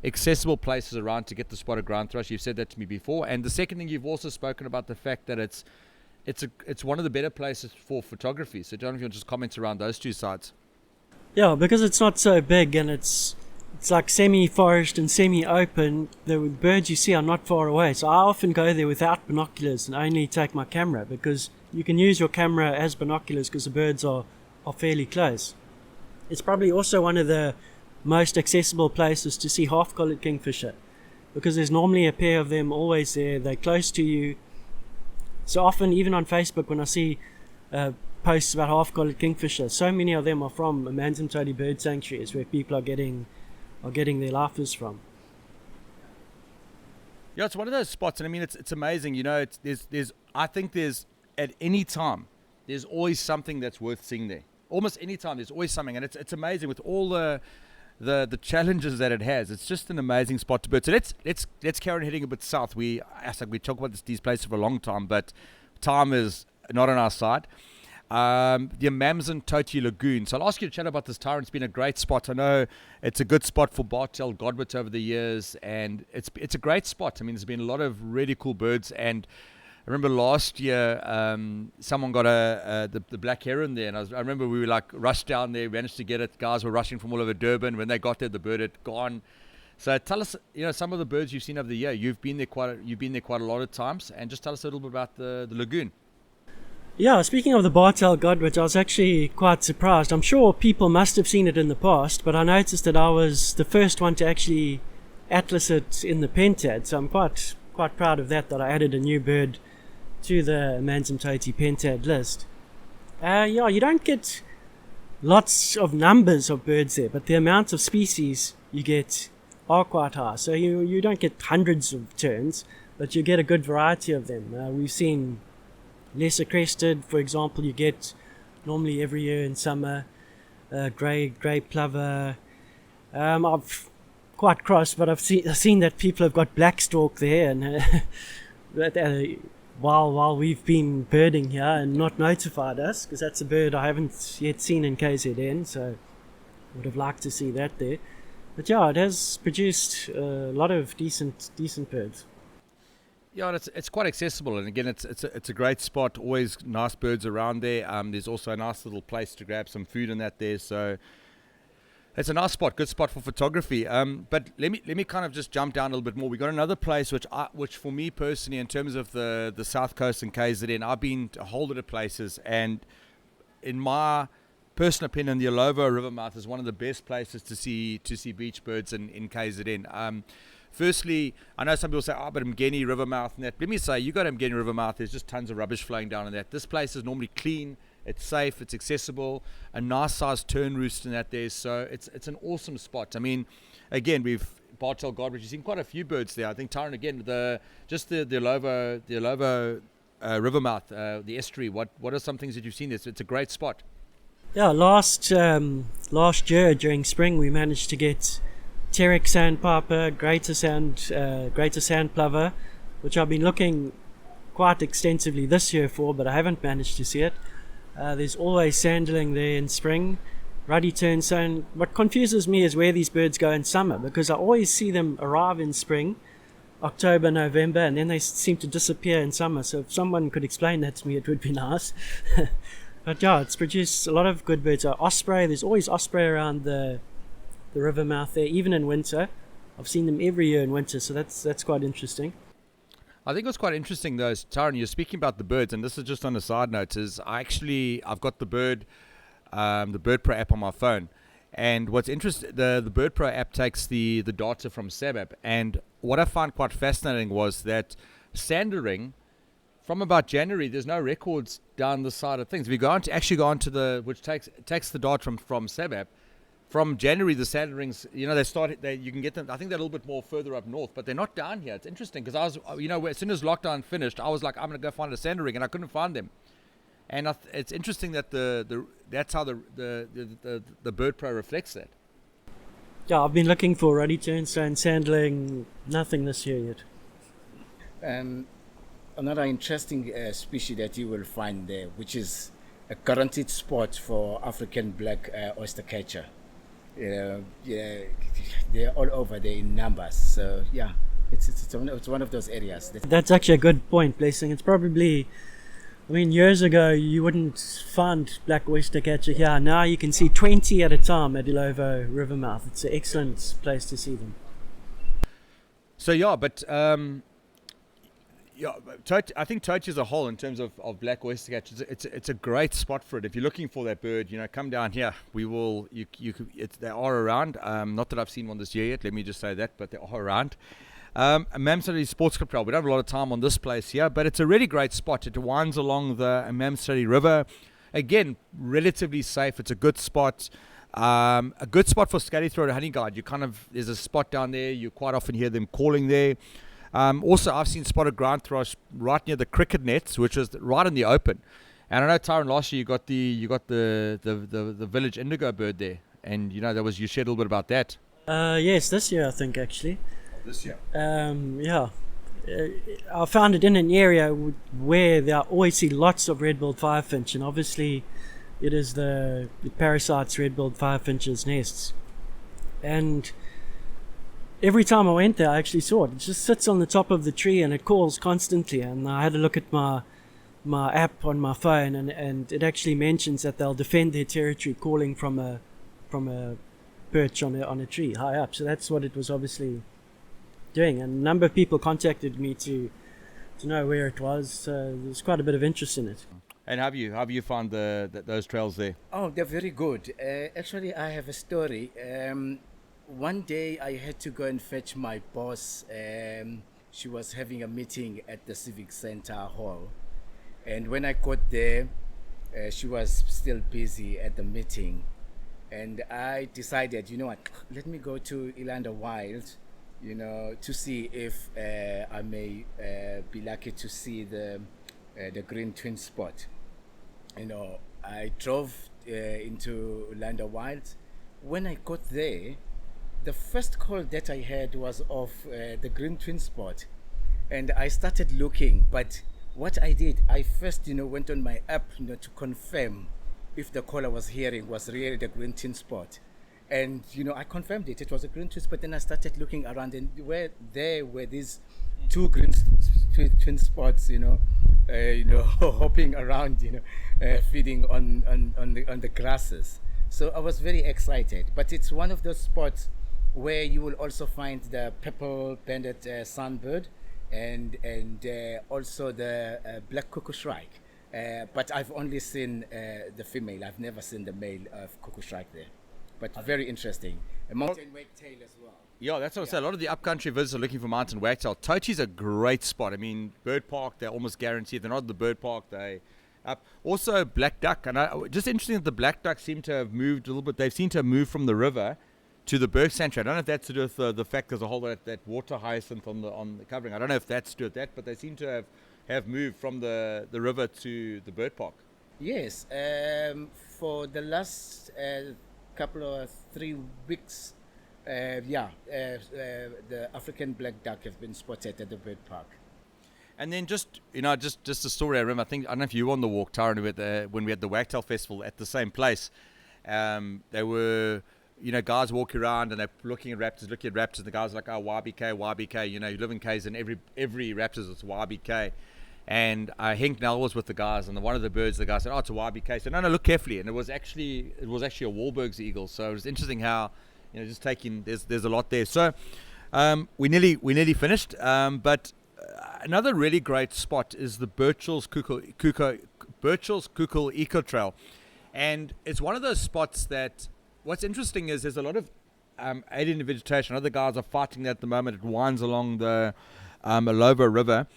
accessible places around to get the spotted ground thrush. You've said that to me before. And the second thing, you've also spoken about the fact that it's one of the better places for photography. So, John, if you want to just comment around those 2 sides. Yeah, because it's not so big and it's like semi-forest and semi-open. The birds you see are not far away. So I often go there without binoculars and only take my camera, because you can use your camera as binoculars because the birds are fairly close. It's probably also one of the most accessible places to see half-collared kingfisher, because there's normally a pair of them always there. They're close to you. So often, even on Facebook, when I see posts about half-collared kingfisher, so many of them are from Amanzimtoti bird sanctuaries where people are getting their lifers from. Yeah, it's one of those spots, and I mean, it's amazing. You know, I think there's at any time there's always something that's worth seeing there. Almost any time there's always something, and it's amazing with all the challenges that it has. It's just an amazing spot to bird. So let's carry on heading a bit south. We talk about these places for a long time, but time is not on our side. The Amanzimtoti Lagoon. So I'll ask you to chat about this, Tyron. It's been a great spot. I know it's a good spot for Bartel Godwit over the years, and it's a great spot. I mean, there's been a lot of really cool birds, and I remember last year someone got the black heron there, and I remember we were like rushed down there, managed to get it. Guys were rushing from all over Durban. When they got there, the bird had gone. So tell us, you know, some of the birds you've seen over the year. You've been there quite a lot of times, and just tell us a little bit about the lagoon. Yeah, speaking of the Bartel Godwit, I was actually quite surprised. I'm sure people must have seen it in the past, but I noticed that I was the first one to actually atlas it in the pentad, so I'm quite proud of that I added a new bird to the Amanzimtoti pentad list. Yeah, you don't get lots of numbers of birds there, but the amount of species you get are quite high. So you don't get hundreds of terns, but you get a good variety of them. We've seen lesser crested, for example, you get normally every year in summer, grey plover. I've quite cross, but I've seen that people have got black stork there, and while we've been birding here and not notified us, because that's a bird I haven't yet seen in KZN, so would have liked to see that there. But yeah, it has produced a lot of decent birds. Yeah, and it's quite accessible, and again, it's a great spot. Always nice birds around there. There's also a nice little place to grab some food and that there. So it's a nice spot, good spot for photography. But let me kind of just jump down a little bit more. We got another place which for me personally, in terms of the South Coast and KZN, I've been to a whole lot of places, and in my personal opinion, the Alovo River mouth is one of the best places to see beach birds in KZN. Firstly, I know some people say, but Mgeni River mouth and that. Let me say, you go to Mgeni River mouth, there's just tons of rubbish flowing down in that. This place is normally clean, it's safe, it's accessible, a nice sized tern roost in that there. So it's an awesome spot. I mean, again, we've Bartel Godbridge, you've seen quite a few birds there. I think Tyron, again, the Alovo river mouth, the estuary. What are some things that you've seen there? It's a great spot. Yeah, last year during spring we managed to get Terek sandpiper, greater sand plover, which I've been looking quite extensively this year for, but I haven't managed to see it. There's always sandling there in spring, ruddy turnstone. What confuses me is where these birds go in summer, because I always see them arrive in spring, October, November, and then they seem to disappear in summer. So if someone could explain that to me, it would be nice. But yeah, it's produced a lot of good birds. Osprey, there's always osprey around the river mouth there, even in winter. I've seen them every year in winter, so that's quite interesting. I think what's quite interesting though is, Tyron, you're speaking about the birds, and this is just on a side note, is I've got the Bird Pro app on my phone, and what's interesting, the Bird Pro app takes the data from SAMAP, and what I found quite fascinating was that sandering, from about January, there's no records down the side of things. If you go on to which takes the data from SAMAP, from January, the sanderings, you can get them, I think they're a little bit more further up north, but they're not down here. It's interesting, because I was, as soon as lockdown finished, I was like, I'm going to go find a sandering, and I couldn't find them. And it's interesting that that's how the Bird Pro reflects that. Yeah, I've been looking for ruddy turnstone sandling, nothing this year yet. Another interesting species that you will find there, which is a guaranteed spot for African black oyster catcher. They're all over there in numbers. So yeah, it's one of those areas. That's actually a good point, Blessing. It's probably, years ago you wouldn't find black oyster catcher here. Now you can see 20 at a time at Alovo River mouth. It's an excellent place to see them. So yeah, but I think Tochi as a whole, in terms of black oyster catch, it's a great spot for it. If you're looking for that bird, come down here. We will. They are around. Not that I've seen one this year yet. Let me just say that, but they are around. Mamsari Sports Club Trail. We don't have a lot of time on this place here, but it's a really great spot. It winds along the Mamsari River. Again, relatively safe. It's a good spot. A good spot for scaly-throated honeyguide. There's a spot down there. You quite often hear them calling there. Also, I've seen spotted ground thrush right near the cricket nets, which is right in the open. And I know, Tyron, last year you got the village indigo bird there, and you shared a little bit about that. Yes, this year I think actually. This year. Yeah. I found it in an area where there always see lots of red-billed firefinch, and obviously it is the parasites red-billed firefinch's nests. And every time I went there, I actually saw it. It just sits on the top of the tree and it calls constantly. And I had a look at my app on my phone, and it actually mentions that they'll defend their territory calling from a perch on a tree high up. So that's what it was obviously doing. And a number of people contacted me to know where it was. So there's quite a bit of interest in it. And have you found those trails there? Oh, they're very good. Actually, I have a story. One day I had to go and fetch my boss. She was having a meeting at the Civic Center Hall. And when I got there, she was still busy at the meeting. And I decided, let me go to Ilanda Wild, to see if I may be lucky to see the green twin spot. I drove into Ilanda Wild. When I got there, the first call that I had was of the green twin spot, and I started looking, but what I did, I first, went on my app, to confirm if the call I was hearing was really the green tin spot. And, I confirmed it. It was a green tin spot. Then I started looking around, and there were these two twin spots, hopping around, feeding on the grasses. So I was very excited. But it's one of those spots where you will also find the purple-banded sunbird and also the black cuckoo shrike. But I've only seen the female. I've never seen the male of cuckoo shrike there. But very interesting. A mountain wagtail as well. Yeah, that's what I say. A lot of the upcountry visitors are looking for mountain wagtail. Tochi's a great spot. I mean, bird park, they're almost guaranteed. They're not at the bird park, they up. Also, black duck. And just interesting that the black duck seem to have moved a little bit. They've seemed to have moved from the river to the Berg Sanctuary. I don't know if that's to do with the fact there's a whole lot that water hyacinth on the covering. I don't know if that's to do with that, but they seem to have moved from the river to the bird park. Yes. For the last couple of 3 weeks, the African black duck have been spotted at the bird park. And then just a story I remember. I don't know if you were on the walk, Taran, when we had the Wagtail Festival at the same place. They were, guys walking around and they're looking at raptors. And the guys are like, oh, YBK. You live in Ks, and every raptors it's YBK. And Henk Nell was with the guys, and one of the birds, the guy said, oh, it's a YBK. So no, look carefully. And it was actually a Wahlberg's eagle. So it was interesting how, just taking, there's a lot there. So we nearly finished. But another really great spot is the Birchall's Kukul Eco Trail. And it's one of those spots that, what's interesting is there's a lot of alien vegetation. Other guys are fighting that at the moment. It winds along the Alova River.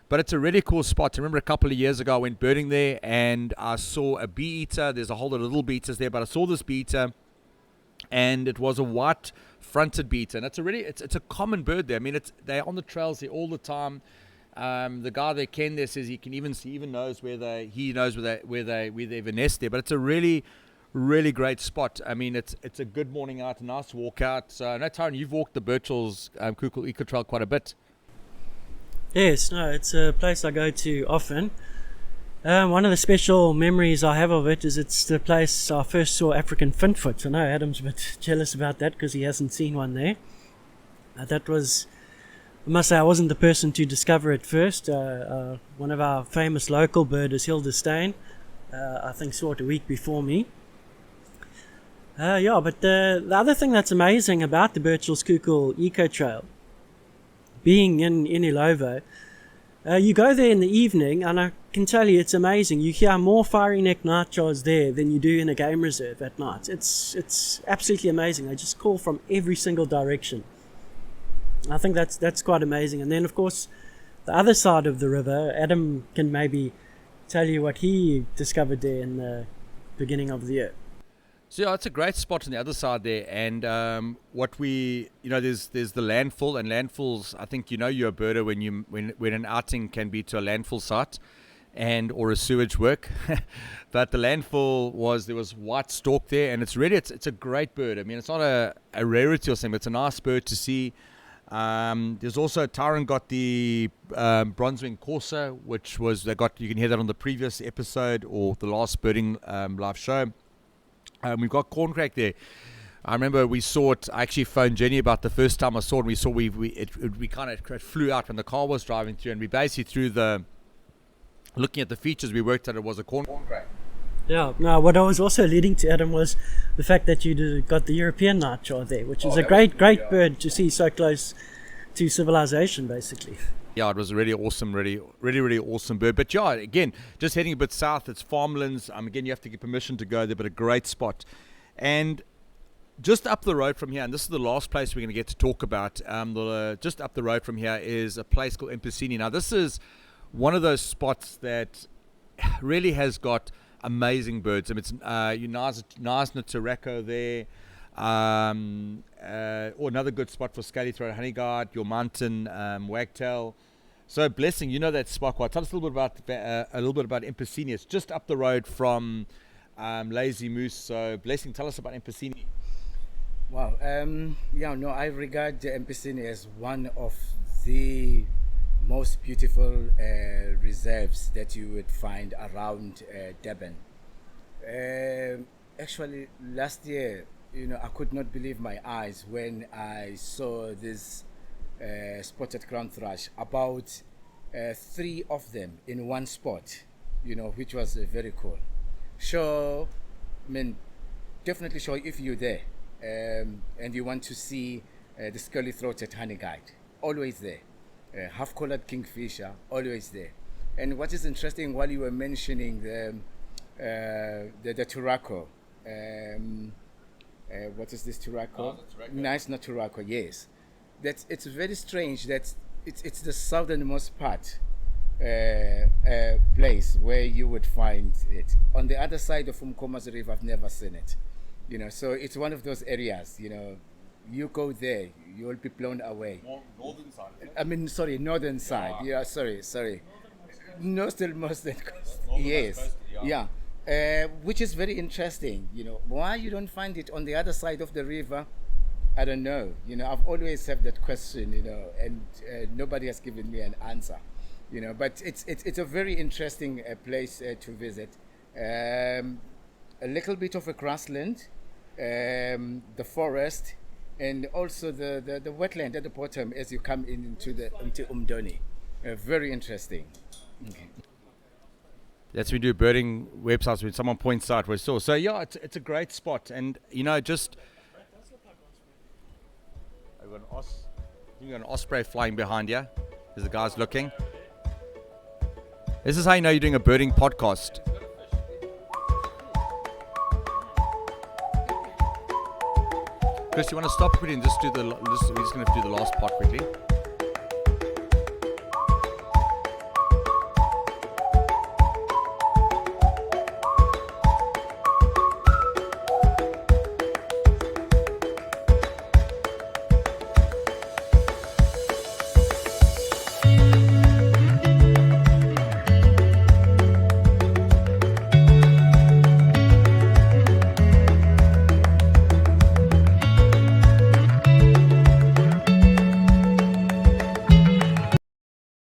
But it's a really cool spot. I remember a couple of years ago I went birding there and I saw a bee-eater. There's a whole lot of little bee-eaters there, but I saw this bee-eater and it was a white-fronted bee-eater. And it's a common bird there. I mean, they're on the trails there all the time. The guy there, Ken, there says he knows where they nest there. But it's a really, really great spot. I mean, it's a good morning out, a nice walk out. So I know, Taran, you've walked the Birchall's Kukul Eco Trail quite a bit. Yes, no, it's a place I go to often. One of the special memories I have of it is it's the place I first saw African finfoot. I know Adam's a bit jealous about that because he hasn't seen one there. That was, I must say, I wasn't the person to discover it first. One of our famous local birders, Hilda Steyn, I think saw it a week before me. But the other thing that's amazing about the Birchall's Kukul Eco Trail, being in Illovo, you go there in the evening and I can tell you it's amazing. You hear more fiery-necked nightjars there than you do in a game reserve at night. It's absolutely amazing. They just call from every single direction. I think that's quite amazing. And then, of course, the other side of the river, Adam can maybe tell you what he discovered there in the beginning of the year. So yeah, it's a great spot on the other side there, and there's the landfall, and landfalls. I think you're a birder when an outing can be to a landfall site, or a sewage work. But the landfall there was white stork there, and it's a great bird. I mean, it's not a rarity or something. It's a nice bird to see. There's also Taran got the bronze-winged corsair, which was you can hear that on the previous episode or the last birding live show. We've got corncrake there. I remember we saw it. I actually phoned Jenny about the first time I saw it. We saw we kind of flew out when the car was driving through, and we basically looking at the features, we worked out it was a corncrake. Yeah. No, what I was also alluding to, Adam, was the fact that you got the European nightjar there, which is a great bird to see so close to civilization, basically. Yeah, it was a really awesome, really awesome bird. But yeah, again, just heading a bit south, it's farmlands. Again, you have to get permission to go there, but a great spot. And just up the road from here, and this is the last place we're going to get to talk about, just up the road from here is a place called Empesini. Now, this is one of those spots that really has got amazing birds. I mean, it's Nasna Tureko there, or another good spot for scaly-throated honeyguard, your mountain wagtail. So, Blessing, that spot quite. Tell us a little bit about Empesini. It's just up the road from Lazy Moose. So, Blessing, tell us about Empesini. Wow. I regard Empesini as one of the most beautiful reserves that you would find around Durban. Actually, last year, I could not believe my eyes when I saw this spotted ground thrush, about 3 of them in one spot, which was very cool. Sure, definitely sure if you're there and you want to see the scully-throated honeyguide, always there. Half-collared kingfisher, always there. And what is interesting, while you were mentioning the Turaco, what is this Turaco? Nice, not Turaco, yes. It's very strange that it's the southernmost part place where you would find it. On the other side of Umkoma's River, I've never seen it. So it's one of those areas, you go there, you'll be blown away. Northern side. Northern side. Yeah. Yeah, sorry. No, still Northern Coast. Northern Yes. Coast, yeah. Which is very interesting. Why you don't find it on the other side of the river, I don't know. I've always had that question, and nobody has given me an answer. But it's a very interesting place to visit. A little bit of a grassland, the forest, and also the wetland at the bottom as you come into Umdoni. Very interesting. Okay. That's when we do birding websites when someone points out where it's saw. So yeah, it's a great spot, and just I've got an osprey flying behind you as the guy's looking. This is how you know you're doing a birding podcast. Chris, you want to stop quickly and we're just going to do the last part quickly.